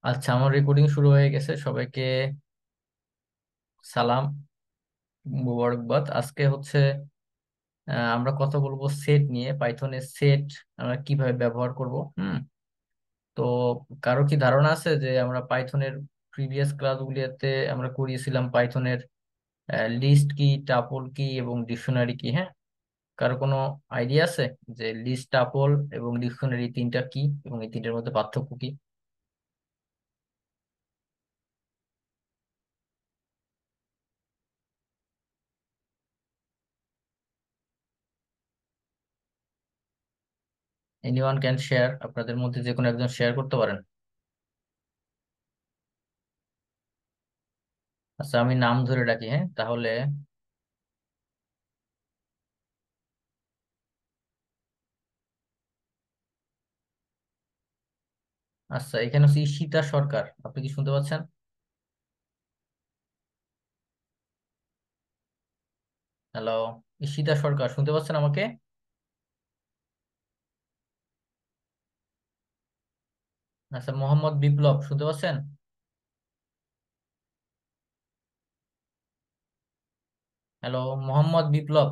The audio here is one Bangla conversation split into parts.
আচ্ছা, আমার রেকর্ডিং শুরু হয়ে গেছে। সবাইকে সালাম, মুবারকবাদ। আজকে হচ্ছে আমরা কথা বলবো সেট নিয়ে, পাইথনের সেট আমরা কিভাবে ব্যবহার করব। তো কারো কি ধারণা আছে যে আমরা পাইথনের প্রিভিয়াস ক্লাসগুলিতে আমরা করিয়েছিলাম পাইথনের লিস্ট কি, টাপল কি এবং ডিকশনারি কি? হ্যাঁ, কারো কোনো আইডিয়া আছে যে লিস্ট, টাপল এবং ডিকশনারি তিনটা কি এবং এই তিনটার মধ্যে পার্থক্য কি? এনিওয়ান ক্যান শেয়ার, আপনাদের মধ্যে যে কোনো একজন শেয়ার করতে পারেন। আচ্ছা, আমি নাম ধরে ডাকি, হ্যাঁ তাহলে। আচ্ছা, এখানে হচ্ছে ঈশিতা সরকার, আপনি কি শুনতে পাচ্ছেন? হ্যালো, ঈশিতা সরকার শুনতে পাচ্ছেন আমাকে? আচ্ছা, মোহাম্মদ বিপ্লব শুনতে পাচ্ছেন? হ্যালো, মোহাম্মদ বিপ্লব।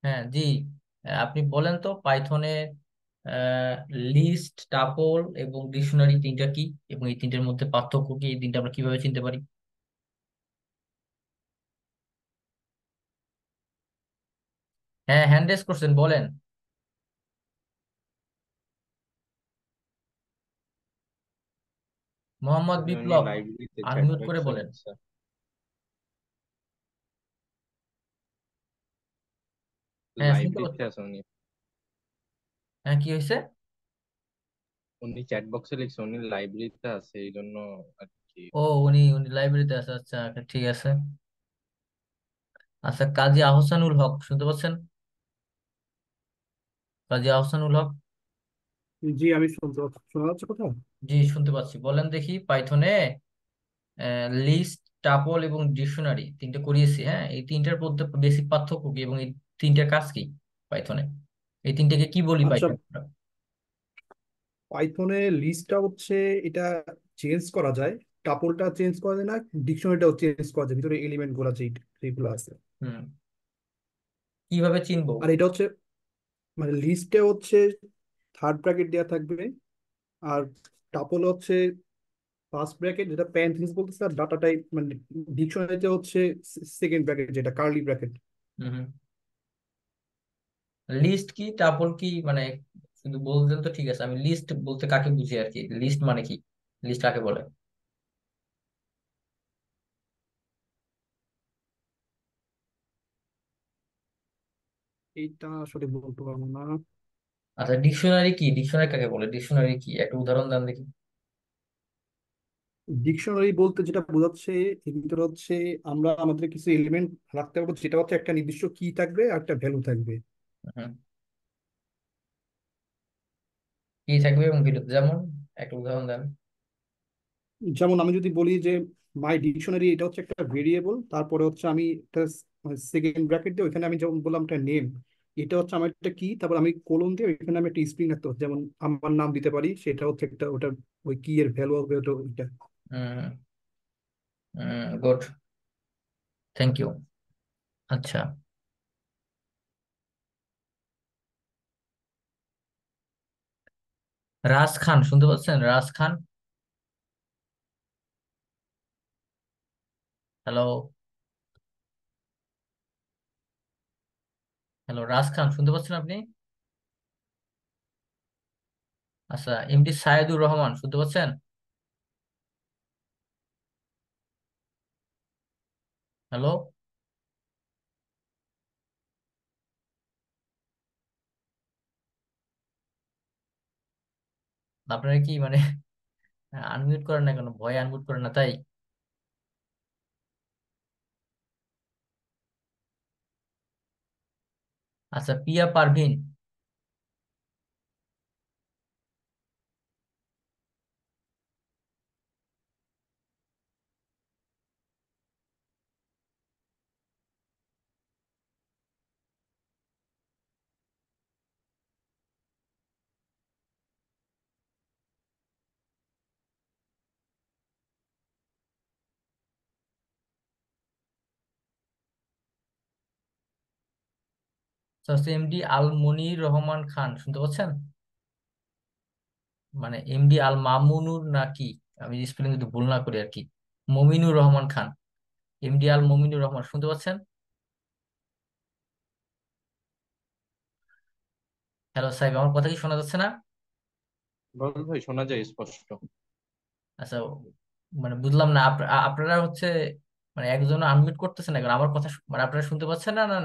হ্যাঁ জি। আপনি বলেন তো পাইথনে লিস্ট, টাপল এবং ডিকশনারি তিনটা কি এবং এই তিনটার মধ্যে পার্থক্য কি, এই তিনটা আমরা কিভাবে চিনতে পারি? হ্যাঁ, হ্যান্ড রেজ করছেন, বলেন। মোহাম্মদ আসলে উনি বিপ্লব, লাইব্রেরিতে চ্যাট আনমিউট করে বক্সে বলেন। লিখছে। হ্যাঁ, শুনতে লাইব্রেরিতে পাচ্ছি। আছে উনি। হ্যাঁ, কি হয়েছে? উনি চ্যাট বক্সে লিখছে উনি লাইব্রেরিতে আছে এই জন্য আর কি। ও, উনি উনি লাইব্রেরিতে আছে। আচ্ছা, আচ্ছা, ঠিক আছে। আচ্ছা, কাজী আহসানুল হক শুনতে পাচ্ছেন? কাজী আহসানুল হক। জি, আমি শুনতে পাচ্ছি। শোনা যাচ্ছে কথা? জি, শুনতে পাচ্ছি। বলেন দেখি পাইথনে লিস্ট, টাপল এবং ডিকশনারি তিনটে করিয়েছি, হ্যাঁ এই তিনটার মধ্যে বেসিক পার্থক্য কি এবং এই তিনটার কাজ কি পাইথনে? এই তিনটাকে কি বলি আচ্ছা, পাইথনে আমরা? পাইথনে লিস্টটা হচ্ছে এটা চেঞ্জ করা যায়, টাপলটা চেঞ্জ করা যায় না, ডিকশনারিটাও চেঞ্জ করা যায় ভিতরে এলিমেন্ট গুলা যেগুলো আছে। হুম, কিভাবে চিনবো? আর এটা হচ্ছে মানে লিস্টে হচ্ছে থার্ড ব্র্যাকেট দেওয়া থাকবে, আর টাপল হচ্ছে ফার্স্ট ব্র্যাকেট যেটা প্যারেনথেসিস বলতেছে, আর ডাটা টাইপ মানে ডিকশনারিতে হচ্ছে সেকেন্ড ব্র্যাকেট যেটা কার্লি ব্র্যাকেট। হুম, লিস্ট কি, টাপল কি মানে শুধু বলতেন তো ঠিক আছে। আমি লিস্ট বলতে কাকে বুঝি আর কি, লিস্ট মানে কি, লিস্ট কাকে বলে? এইটা আসলে বলতে পারবো না। আচ্ছা, ডিকশনারি কি, ডিকশনারি কাকে বলে, ডিকশনারি কি একটা উদাহরণ দেন দেখি। ডিকশনারি বলতে যেটা বোঝাচ্ছে এর ভিতরে হচ্ছে আমরা আমাদের কিছু এলিমেন্ট রাখতে পারবো, যেটা হচ্ছে একটা নির্দিষ্ট কি থাকবে আর একটা ভ্যালু থাকবে। হুম, কি থাকবে এবং ভিডিও, যেমন একটা উদাহরণ দেন। যেমন আমি যদি বলি যে মাই ডিকশনারি, এটা হচ্ছে একটা ভেরিয়েবল, তারপরে হচ্ছে আমি একটা সেকেন্ড ব্র্যাকেট দিয়ে ওইখানে আমি যেমন বললাম একটা নেম, এটা হচ্ছে আমার একটা কি, তারপর আমি কোলন দিয়ে ওইখানে আমি একটা স্ট্রিং রাখতে পারি, যেমন আমার নাম দিতে পারি, সেটা হচ্ছে একটা ওটা ওই কি এর ভ্যালু হবে ওটা ওইটা। হুম, গুড, থ্যাংক ইউ। আচ্ছা, রাজ খান শুনতে পাচ্ছেন? রাজ খান, হ্যালো। হ্যালো, রাজ খান শুনতে পাচ্ছেন আপনি? আচ্ছা, এমডি সাইদুর রহমান শুনতে পাচ্ছেন? হ্যালো। আপনারা কি মানে আনমিউট করেন না কেন, ভয়ে আনমিউট করেন না তাই? আচ্ছা, পিয়া পারভিন। হচ্ছে এমডি আল মনির রহমান খান, শুনতে পাচ্ছেন? মানে এমডি আল মামুনুর নাকি, আমি স্পেলিং যদি ভুল না করি আর কি, মমিনুর রহমান খান। এমডি আল মমিনুর রহমান, শুনতে পাচ্ছেন? হ্যালো সাহেব, আমার কথা কি শোনা যাচ্ছে না? বল ভাই, শোনা যায় স্পষ্ট। আচ্ছা, মানে বুঝলাম না, আপনারা হচ্ছে মানে একজন আনমিউট করতেছেন না কেন? আমার কথা মানে আপনারা শুনতে পাচ্ছেন না, না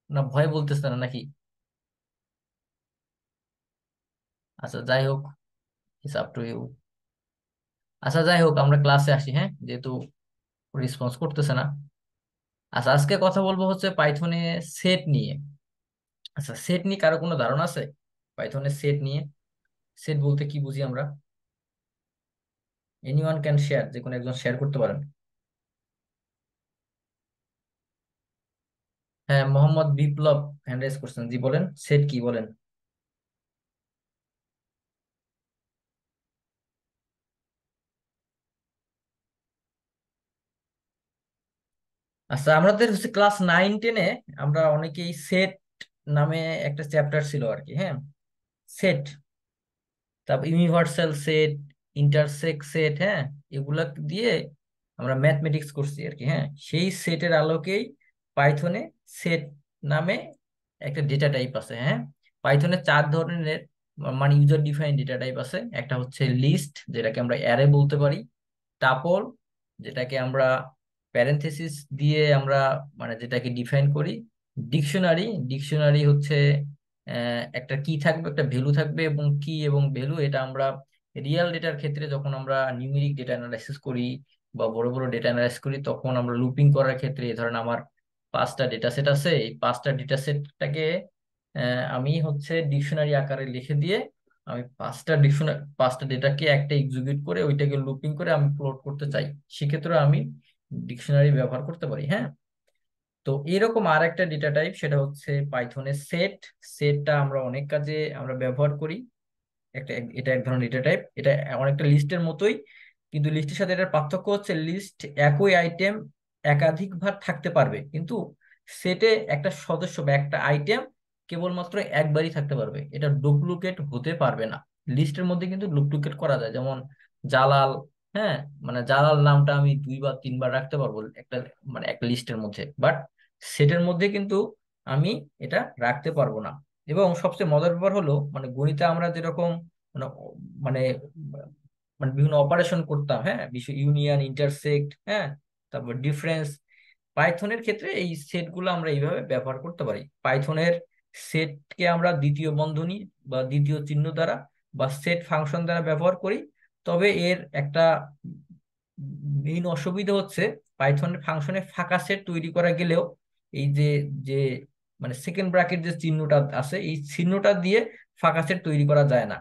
না ভয় বলতেছেন না নাকি? আচ্ছা যাই হোক, ইটস আপ টু ইউ। আচ্ছা যাই হোক, আমরা ক্লাসে আসি, হ্যাঁ, যেহেতু রেসপন্স করতেছে না। আচ্ছা, আজকে কথা বলবো হচ্ছে পাইথনে সেট নিয়ে। আচ্ছা, সেট নিয়ে কারো কোনো ধারণা আছে? পাইথনের সেট নিয়ে, সেট বলতে কি বুঝি আমরা? এনিওয়ান ক্যান শেয়ার, যে কোনো একজন শেয়ার করতে পারেন। হ্যাঁ, মোহাম্মদ বিপ্লব হ্যান্ড রাইজ করছেন, জি বলেন, সেট কি বলেন। আচ্ছা, আমাদের হচ্ছে ক্লাস 9-10-এ আমরা অনেকেই সেট নামে একটা চ্যাপ্টার ছিল আর কি, হ্যাঁ, সেট, তারপর ইউনিভার্সাল সেট, ইন্টারসেক্ট সেট, হ্যাঁ, এগুলা দিয়ে আমরা ম্যাথমেটিক্স করছি আর কি, হ্যাঁ। সেই সেটের আলোকেই পাইথনে সেট নামে একটা ডেটা টাইপ আছে, হ্যাঁ। পাইথনে 4 ধরনের মানে ইউজার ডিফাইন ডেটা টাইপ আছে। একটা হচ্ছে লিস্ট, যেটাকে আমরা অ্যারে বলতে পারি, টাপল, যেটাকে আমরা প্যারেনথেসিস দিয়ে আমরা মানে যেটাকে ডিফাইন করি, ডিকশনারি, ডিকশনারি হচ্ছে একটা কি থাকবে, একটা ভ্যালু থাকবে, এবং কি এবং ভ্যালু এটা আমরা রিয়েল ডেটার ক্ষেত্রে যখন আমরা নিউমেরিক ডেটা অ্যানালাইসিস করি বা বড় বড় ডেটা অ্যানালাইসিস করি, তখন আমরা লুপিং করার ক্ষেত্রে, এই ধরেন আমার 5টা ডেটা সেট আছে, এই 5টা ডেটা সেটটাকে আমি হচ্ছে ডিকশনারি আকারে লিখে দিয়ে আমি 5টা ডেটাকে একটা এক্সিকিউট করে ওইটাকে লুপিং করে আমি প্লট করতে চাই, সেক্ষেত্রে আমি ডিকশনারি ব্যবহার করতে পারি, হ্যাঁ। তো এরকম আর একটা ডেটা টাইপ, সেটা হচ্ছে পাইথনের সেট। সেটটা আমরা অনেক কাজে আমরা ব্যবহার করি। এটা এক ধরনের ডেটা টাইপ, এটা অনেকটা লিস্টের মতোই, কিন্তু লিস্টের সাথে এটার পার্থক্য হচ্ছে লিস্ট একই আইটেম একাধিকবার থাকতে পারবে, কিন্তু সেটে একটা সদস্য বা একটা আইটেম কেবলমাত্র একবারই থাকতে পারবে, এটা ডুপ্লিকেট হতে পারবে না। লিস্টের মধ্যে কিন্তু ডুপ্লিকেট করা যায়, যেমন জালাল, হ্যাঁ, মানে জালাল নামটা আমি 2 বা 3 বার রাখতে পারবো একটা মানে একটা লিস্টের মধ্যে, বাট সেটের মধ্যে কিন্তু আমি এটা রাখতে পারবো না। এবং সবচেয়ে মজার ব্যাপার হলো, মানে গণিতে আমরা যেরকম মানে মানে মানে বিভিন্ন অপারেশন করতাম, হ্যাঁ, বিষয় ইউনিয়ন, ইন্টারসেক্ট, হ্যাঁ, তারপর ডিফারেন্স, পাইথনের ক্ষেত্রে এই সেটগুলো আমরা এইভাবে ব্যবহার করতে পারি। পাইথনের সেটকে আমরা দ্বিতীয় বন্ধনী বা দ্বিতীয় চিহ্ন দ্বারা বা সেট ফাংশন দ্বারা ব্যবহার করি। তবে এর একটা মেইন অসুবিধা হচ্ছে, পাইথনের ফাংশনে ফাঁকা সেট তৈরি করা গেলেও এই যে যে মানে সেকেন্ড ব্র্যাকেট যে চিহ্নটা আছে, এই চিহ্নটা দিয়ে ফাঁকা সেট তৈরি করা যায় না,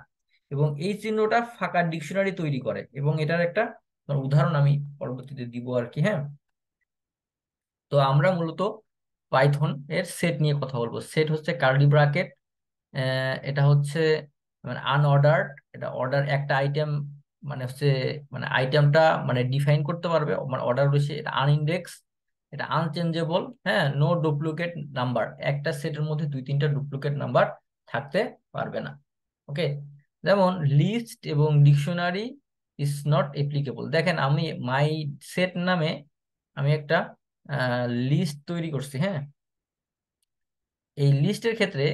এবং এই চিহ্নটা ফাঁকা ডিকশনারি তৈরি করে, এবং এটার একটা উদাহরণ আমি পরবর্তীতে দিব আর কি, হ্যাঁ। তো আমরা মূলত পাইথন এর সেট নিয়ে কথা বলবো। সেট হচ্ছে কার্লি ব্র্যাকেট, এটা হচ্ছে মানে আনঅর্ডার্ড, এটা অর্ডার একটা আইটেম মানে হচ্ছে মানে আইটেমটা মানে ডিফাইন করতে পারবে, মানে অর্ডার রয়েছে, এটা আনইন্ডেক্স, এটা আনচেঞ্জেবল, হ্যাঁ, নো ডুপ্লিকেট নাম্বার, একটা সেটের মধ্যে 2-3টা ডুপ্লিকেট নাম্বার থাকতে পারবে না, ওকে। যেমন লিস্ট এবং ডিকশনারি ইজ নট অ্যাপ্লিকেবল। দেখেন, আমি মাই সেট নামে আমি একটা লিস্ট তৈরি করছি, হ্যাঁ। এই লিস্টের ক্ষেত্রে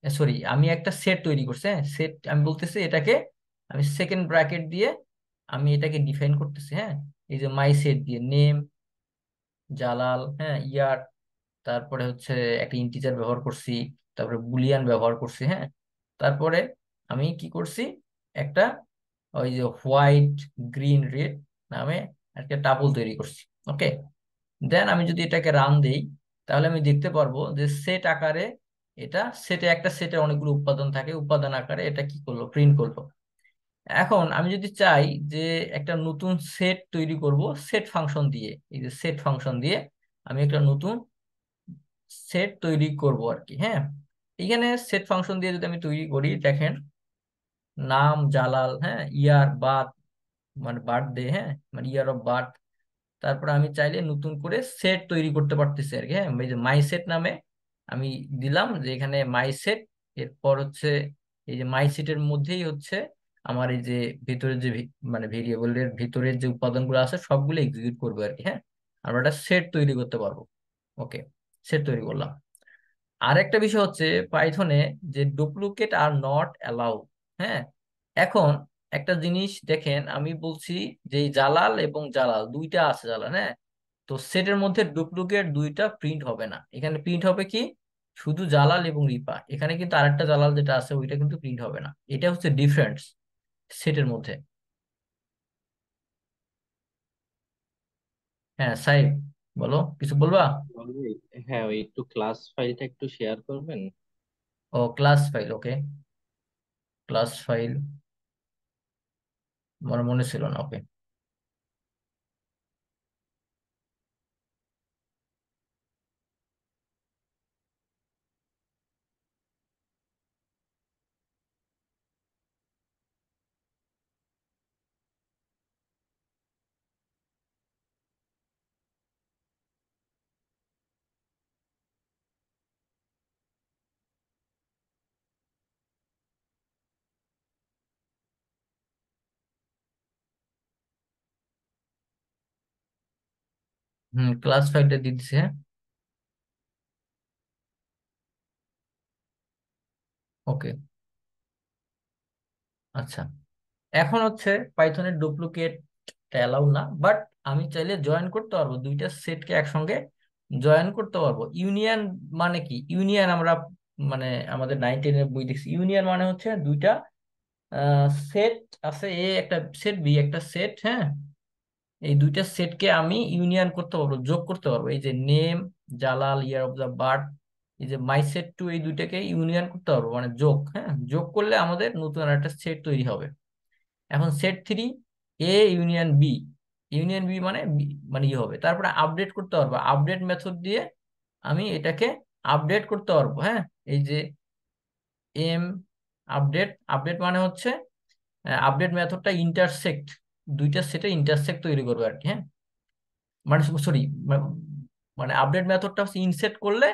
সরি, আমি একটা সেট তৈরি করছি, হ্যাঁ, সেট আমি বলতেছি এটাকে আমি সেকেন্ড ব্র্যাকেট দিয়ে আমি এটাকে ডিফাইন করতেছি, হ্যাঁ। এই যে মাই সেট দিয়ে নেম, জালাল, হ্যাঁ, ইয়ার, তারপরে হচ্ছে একটা ইন্টিজার ব্যবহার করছি, তারপরে বুলিয়ান ব্যবহার করছি, হ্যাঁ। তারপরে আমি কি করছি, একটা ওই যে হোয়াইট, গ্রিন, রেড নামে একটা টাপল তৈরি করছি, ওকে। দেন আমি যদি এটাকে রান দেই, তাহলে আমি দেখতে পারবো যে সেট আকারে এটা সেটে একটা সেটে অনেকগুলো উপাদান থাকে, উপাদান আকারে এটা কি করলো, প্রিন্ট করলো। এখন আমি যদি চাই যে একটা নতুন সেট তৈরি করব সেট ফাংশন দিয়ে, এই যে সেট ফাংশন দিয়ে আমি একটা নতুন সেট তৈরি করব আর কি, হ্যাঁ। এখানে সেট ফাংশন দিয়ে যদি আমি তৈরি করি, দেখেন, নাম জালাল, হ্যাঁ, ইয়ার বার্থ মানে বার্থডে, হ্যাঁ, মানে ইয়ার অফ বার্থ, তারপর আমি চাইলে নতুন করে সেট তৈরি করতে পারতেছি আর কি, হ্যাঁ, এই যে মাই সেট নামে আমি দিলাম যে এখানে মাই সেট, এরপর হচ্ছে এই যে মাই সেটের মধ্যেই হচ্ছে আমার এই যে ভিতরের যে মানে ভেরিয়েবলের ভিতরের যে উপাদানগুলো আছে সবগুলো এক্সিকিউট করবে আর কি। হ্যাঁ, আমরা একটা সেট তৈরি করতে পারবো। ওকে, সেট তৈরি করলাম। আরেকটা বিষয় হচ্ছে পাইথনে যে ডুপ্লিকেট আর নট অ্যালাউ। হ্যাঁ, এখন একটা জিনিস দেখেন, আমি বলছি যে এই জালাল এবং জালাল দুইটা আছে জালাল, হ্যাঁ, তো সেটের মধ্যে ডুপ্লিকেট দুইটা প্রিন্ট হবে না, এখানে প্রিন্ট হবে কি শুধু জালাল এবং রিপা। এখানে কিন্তু আরেকটা জালাল যেটা আছে ওইটা কিন্তু প্রিন্ট হবে না। এটা হচ্ছে ডিফারেন্স সেটের মধ্যে। হ্যাঁ সাইব, বলো, কিছু বলবা? বলবি? হ্যাঁ, ওই একটু ক্লাস ফাইলটা একটু শেয়ার করবেন। ও ক্লাস ফাইল, ওকে, ক্লাস ফাইল আমার মনে ছিল না। ওকে, হুম, ক্লাস ফাইলটা দিয়ে দিছে, হ্যাঁ। ওকে, আচ্ছা, এখন হচ্ছে পাইথনের ডুপ্লিকেট অ্যালাউ না, বাট আমি চাইলে জয়েন করতে পারবো দুইটা সেটকে একসঙ্গে জয়েন করতে পারবো। ইউনিয়ন মানে কি? ইউনিয়ন আমরা মানে আমাদের 9-10 এর বই দেখছি, ইউনিয়ন মানে হচ্ছে দুইটা সেট আছে, এ একটা সেট, বি একটা সেট, হ্যাঁ, এই দুইটা সেটকে আমি ইউনিয়ন করতে পারবো, যোগ করতে পারবো। এই যে name, Jalal, year of the birth, এই যে মাই সেট টু, এই দুইটাকে ইউনিয়ন করতে পারবো মানে যোগ। হ্যাঁ, যোগ করলে আমাদের নতুন একটা সেট তৈরি হবে। এখন set three, A union B, union B মানে মানে ই হবে। তারপরে আপডেট করতে পারবো, আপডেট মেথড দিয়ে আমি এটাকে আপডেট করতে পারবো। হ্যাঁ, এই যে এম আপডেট, আপডেট মানে হচ্ছে আপডেট মেথডটা ইন্টারসেক্ট, দুইটা সেটে ইন্টারসেক্ট তৈরি করবে আর কি। হ্যাঁ, মানে সরি, মানে আপডেট মেথডটা হচ্ছে ইনসেট করলে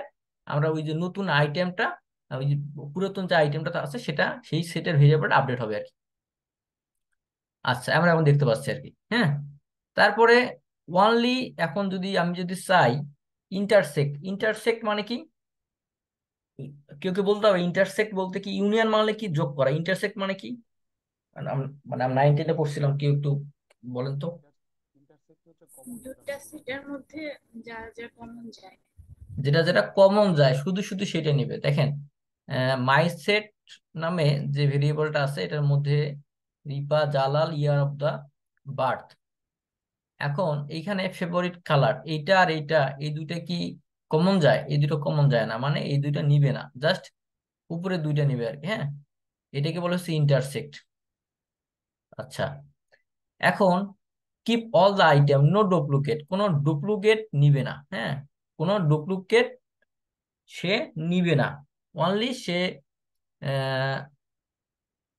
আমরা ওই যে নতুন আইটেমটা, ওই যে পুরাতন যে আইটেমটা আছে সেটা সেই সেটের ভেরিয়েবলটা আপডেট হবে আর কি। আচ্ছা, আমরা এখন দেখতে পাচ্ছি আর কি। হ্যাঁ, তারপরে ওয়ানলি, এখন যদি আমি যদি চাই ইন্টারসেক্ট, ইন্টারসেক্ট মানে কি? কেউ কেউ বলতে হবে ইন্টারসেক্ট বলতে কি, ইউনিয়ন মানে কি যোগ করা, ইন্টারসেক্ট মানে কি? মানে আমি 9-10 পড়ছিলাম, কেউ একটু বলেন তো। ইন্টারসেক্ট হচ্ছে কমন, যেটা দুটা আপনি বলছেন। সেটের মধ্যে যা যা কমন যায়। যেটা যেটা কমন যায় শুধু শুধু সেটা নিবে। দেখেন, মাই সেট নামে যে ভেরিয়েবলটা আছে এটার মধ্যে Ripa, Jalal, year of the birth. এখন এইখানে ফেভারিট কালার এইটা আর এইটা, এই দুইটা কি কমন যায়? এই দুটো কমন যায় না, মানে এই দুইটা নিবে না, জাস্ট উপরে দুইটা নিবে আর কি। হ্যাঁ, এটাকে বলে হচ্ছে ইন্টারসেক্ট। আচ্ছা, এখন keep all the item, no duplicate, কোনো ডুপ্লিকেট নিবে না। হ্যাঁ, কোনো ডুপ্লিকেট সে নিবে না, অনলি সে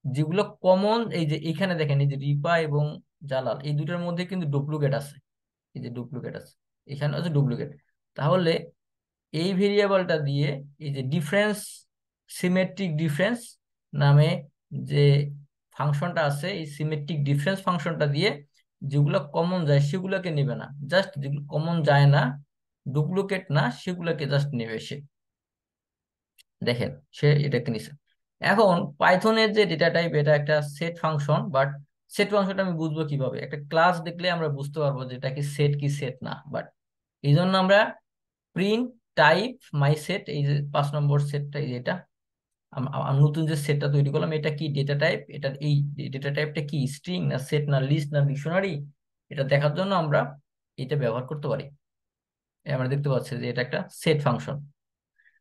যেগুলো কমন, এই যে এখানে দেখেন এই যে রিপা এবং জালাল এই দুটোর মধ্যে কিন্তু ডুপ্লিকেট আছে, এই যে ডুপ্লিকেট আছে, এখানে আছে ডুপ্লিকেট। তাহলে এই ভেরিয়েবলটা দিয়ে এই যে ডিফারেন্স, সিমেট্রিক ডিফারেন্স নামে যে ফাংশনটা আছে, এই সিমেট্রিক ডিফারেন্স ফাংশনটা দিয়ে যেগুলো কমন যায় সেগুলোকে নেবে না, জাস্ট যেগুলো কমন যায় না, ডুপ্লিকেট না, সেগুলোকে জাস্ট নেবে সে। দেখেন, সে এটাকে নিছে। এখন পাইথনের যে ডেটা টাইপ এটা একটা সেট ফাংশন, বাট সেট ফাংশনটা আমি বুঝবো কিভাবে? একটা ক্লাস দেখলে আমরা বুঝতে পারবো যে এটা কি সেট কি সেট না। বাট এই জন্য আমরা প্রিন্ট টাইপ মাই সেট, এই যে 5 নম্বর সেটটা, এই যে এটা নতুন যে সেটটা তৈরি করলাম, এটা কি ডেটা টাইপ, এটা এই ডেটা টাইপটা কি স্ট্রিং না সেট না লিস্ট না ডিকশনারি, এটা দেখার জন্য আমরা এটা ব্যবহার করতে পারি। আমরা দেখতে পাচ্ছি যে এটা একটা সেট ফাংশন।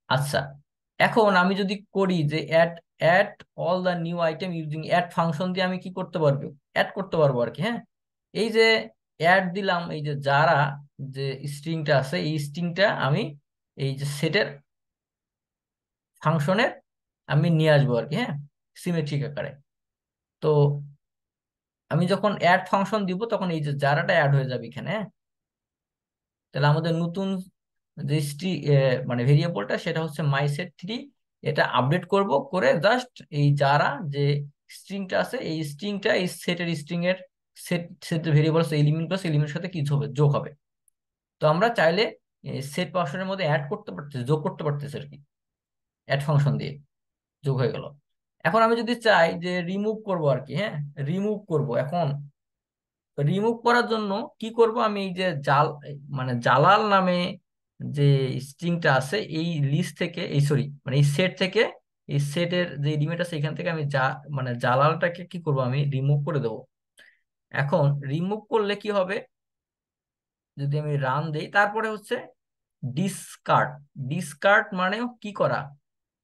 আচ্ছা, এখন আমি যদি করি যে add, add all the new item using add function দিয়ে আমি কি করতে পারবো? অ্যাড করতে পারবো আর কি। হ্যাঁ, এই যে অ্যাড দিলাম, এই যে যারা যে স্ট্রিংটা আছে এই স্ট্রিংটা আমি এই যে সেটের ফাংশনের আমি নিয়ে আসবো আর কি। হ্যাঁ, সিমেট্রিক আকারে। তো আমি যখন অ্যাড ফাংশন দিব তখন এই যে যারাটা অ্যাড হয়ে যাবে এখানে। হ্যাঁ, তাহলে আমাদের নতুন যে মানে ভেরিয়েবলটা সেটা হচ্ছে মাই সেট থ্রি। এটা আপডেট করব, করে জাস্ট এই যারা যে স্ট্রিংটা আছে এই স্ট্রিংটা এই সেটের স্ট্রিং এর set set variable element plus এলিমেন্টের সাথে কি হবে, যোগ হবে। তো আমরা চাইলে সেট ফাংশনের মধ্যে অ্যাড করতে পারতেছি, যোগ করতে পারতেছি আর কি, অ্যাড ফাংশন দিয়ে যোগ হয়ে গেল। এখন আমি যদি চাই যে রিমুভ করব আর কি, হ্যাঁ রিমুভ করব, এখন রিমুভ করার জন্য কি করব, আমি এই যে মানে জালাল নামে যে স্ট্রিংটা আছে এই লিস্ট থেকে, এই সরি মানে এই সেট থেকে, এই সেটের যে এলিমেন্ট আছে এখান থেকে আমি মানে জালালটাকে কি করব, আমি রিমুভ করে দেবো। এখন রিমুভ করলে কি হবে, যদি আমি রান দেই, তারপরে হচ্ছে ডিসকার্ড। ডিসকার্ড মানে কি করা,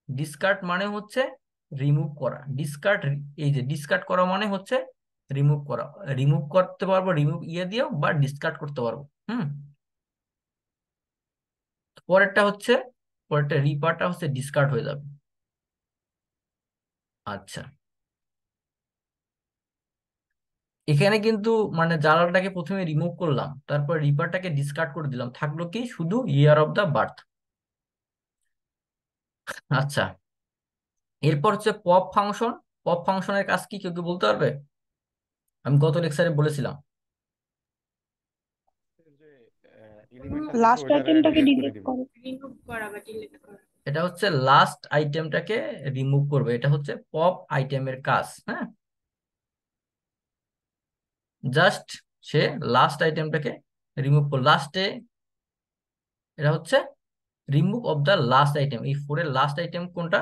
ডিসকার্ড মানে হচ্ছে রিমুভ করা। ডিসকার্ড, এই যে ডিসকার্ড করা মানে হচ্ছে রিমুভ করা। রিমুভ করতে পারবো রিমুভ ইয়ে দিয়েও, বা ডিসকার্ড করতে পারবো। হুম, পরেরটা হচ্ছে, পরেরটা রিপারটা হচ্ছে ডিসকার্ড হয়ে যাবে। আচ্ছা, এখানে কিন্তু মানে জালালটাকে প্রথমে রিমুভ করলাম, তারপর রিপারটাকে ডিসকার্ড করে দিলাম, থাকলো কি শুধু ইয়ার অফ দা বার্থ। আচ্ছা, এরপর হচ্ছে পপ ফাংশন। পপ ফাংশনের কাজ কি কেউ কি বলতে পারবে? আমি গত লেকচারে বলেছিলাম। যে এলিমেন্ট আছে লাস্ট ওইটারে আইটেমটাকে ডিলিট করে ডিলিট দিবে। করে রিমুভ করা বা ডিলিট করা। এটা হচ্ছে লাস্ট আইটেমটাকে রিমুভ করবে, এটা হচ্ছে পপ আইটেমের কাজ। হ্যাঁ, জাস্ট সে লাস্ট আইটেমটাকে রিমুভ করবে লাস্টে। এটা হচ্ছে remove of the last item. এই ফোরের লাস্ট আইটেম কোনটা,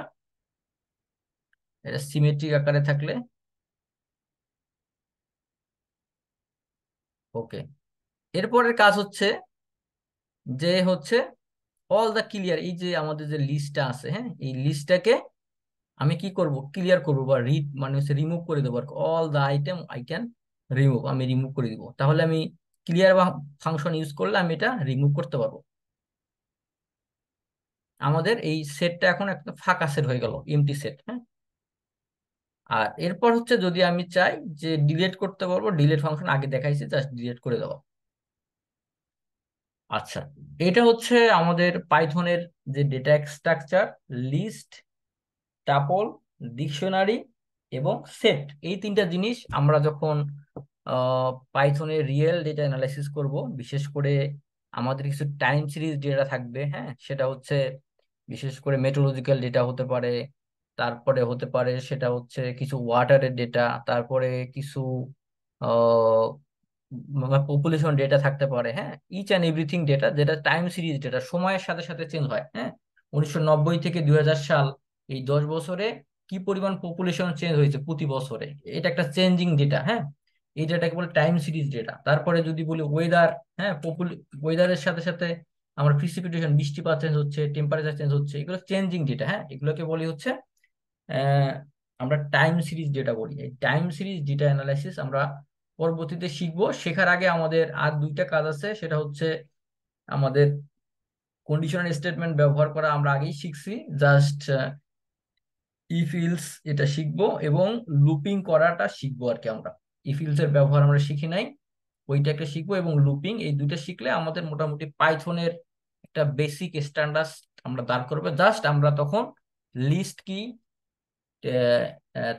এটা সিমেট্রিক আকারে থাকলে ওকে। এরপরের কাজ হচ্ছে যে হচ্ছে অল দা ক্লিয়ার, এই যে আমাদের যে লিস্টটা আছে, হ্যাঁ এই লিস্টটাকে আমি কি করব, ক্লিয়ার করব, বা রিড মানে হচ্ছে রিমুভ করে দেবো। All the item I can remove, আমি রিমুভ করে দিব। তাহলে আমি ক্লিয়ার বা ফাংশন ইউজ করলে আমি এটা রিমুভ করতে পারবো। আমাদের এই সেটটা এখন একটা ফাঁকা সেট হয়ে গেল, এমটি সেট। হ্যাঁ, আর এরপর হচ্ছে যদি আমি চাই যে ডিলিট করতে পারবো, ডিলিট ফাংশন আগে দেখাইছি, জাস্ট ডিলিট করে দেওয়া। আচ্ছা, এটা হচ্ছে আমাদের পাইথনের যে data structure, list, tuple, dictionary এবং সেট। এই তিনটা জিনিস আমরা যখন পাইথনের রিয়েল ডেটা অ্যানালাইসিস করব, বিশেষ করে আমাদের কিছু টাইম সিরিজ ডেটা থাকবে। হ্যাঁ, সেটা হচ্ছে বিশেষ করে মেট্রোলজিক্যাল ডেটা হতে পারে, তারপরে হতে পারে সেটা হচ্ছে কিছু ওয়াটারের ডেটা, তারপরে কিছু পপুলেশন ডেটা থাকতে পারে। হ্যাঁ, ইচ অ্যান্ড এভরিথিং ডেটা, যেটা টাইম সিরিজ ডেটা, সময়ের সাথে সাথে চেঞ্জ হয়। হ্যাঁ, 1990 থেকে 2000 সাল, এই 10 বছরে কি পরিমাণ পপুলেশন চেঞ্জ হয়েছে প্রতি বছরে, এটা একটা চেঞ্জিং ডেটা। হ্যাঁ, এই ডেটাকে বলে টাইম সিরিজ ডেটা। তারপরে যদি বলি ওয়েদার, হ্যাঁ ওয়েদারের সাথে সাথে আমার প্রিসিপিটেশন, বৃষ্টিপাত চেঞ্জ হচ্ছে, টেম্পারেচার চেঞ্জ হচ্ছে, এগুলো চেঞ্জিং ডেটা। হ্যাঁ, এগুলোকে বলি হচ্ছে আহ, আমরা টাইম সিরিজ ডেটা বলি। এই টাইম সিরিজ ডেটা অ্যানালাইসিস আমরা পরবর্তীতে শিখবো। শেখার আগে আমাদের আর দুইটা কাজ আছে, সেটা হচ্ছে আমাদের কন্ডিশনাল স্টেটমেন্ট ব্যবহার করা আমরা আগেই শিখছি, জাস্ট ইফ ইলস এটা শিখবো, এবং লুপিং করাটা শিখবো আর কি। আমরা ইফ ইলস এর ব্যবহার আমরা শিখি নাই, ওইটাকে শিখবো, এবং লুপিং, এই দুইটা শিখলে আমাদের মোটামুটি পাইথনের একটা বেসিক স্ট্যান্ডার্ড আমরা দাঁড় করবে। জাস্ট আমরা তখন লিস্ট কি,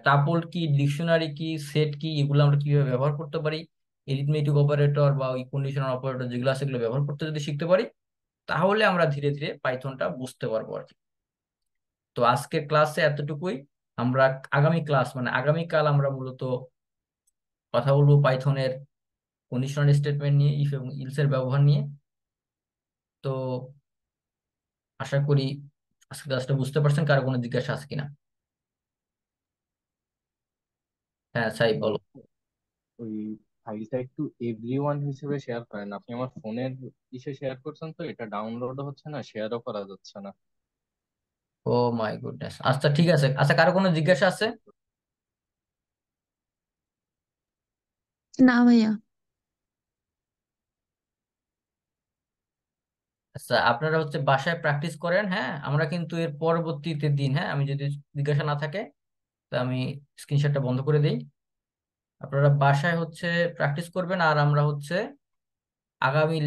টাপল কি, ডিকশনারি কি, সেট কি, এগুলো আমরা কিভাবে ব্যবহার করতে পারি, এরিথমেটিক অপারেটর বা ওই কন্ডিশনাল অপারেটর যেগুলো আছে সেগুলো ব্যবহার করতে যদি শিখতে পারি, তাহলে আমরা ধীরে ধীরে পাইথনটা বুঝতে পারবো আর কি। তো আজকের ক্লাসে এতটুকুই। আমরা আগামী ক্লাস মানে আগামীকাল আমরা মূলত কথা বলবো পাইথনের কন্ডিশনাল স্টেটমেন্ট নিয়ে, ইফ এবং ইলস এর ব্যবহার নিয়ে। তো আশা করি আজকে ক্লাসটা বুঝতে পারছেন। কারো কোনো জিজ্ঞাসা আছে কিনা? হ্যাঁ সাই স্যার, বলো। ওই ফাইলটা একটু এভরিওয়ান হিসেবে শেয়ার করেন। আপনি আমার ফোনের ইসে শেয়ার করছেন, তো এটা ডাউনলোডও হচ্ছে না, শেয়ারও করা যাচ্ছে না। ও মাই গুডনেস, আচ্ছা ঠিক আছে। আচ্ছা, কারো কোনো জিজ্ঞাসা আছে? না ভাইয়া। আচ্ছা, আপনারা হচ্ছে বাসায় প্র্যাকটিস করেন। হ্যাঁ, আমরা কিন্তু এর পরবর্তীতে দিন, হ্যাঁ আমি যদি জিজ্ঞাসা না থাকে তা আমি স্ক্রিনশটটা বন্ধ করে দিই। আপনারা বাসায় হচ্ছে প্র্যাকটিস করবেন, আর আমরা হচ্ছে আগামী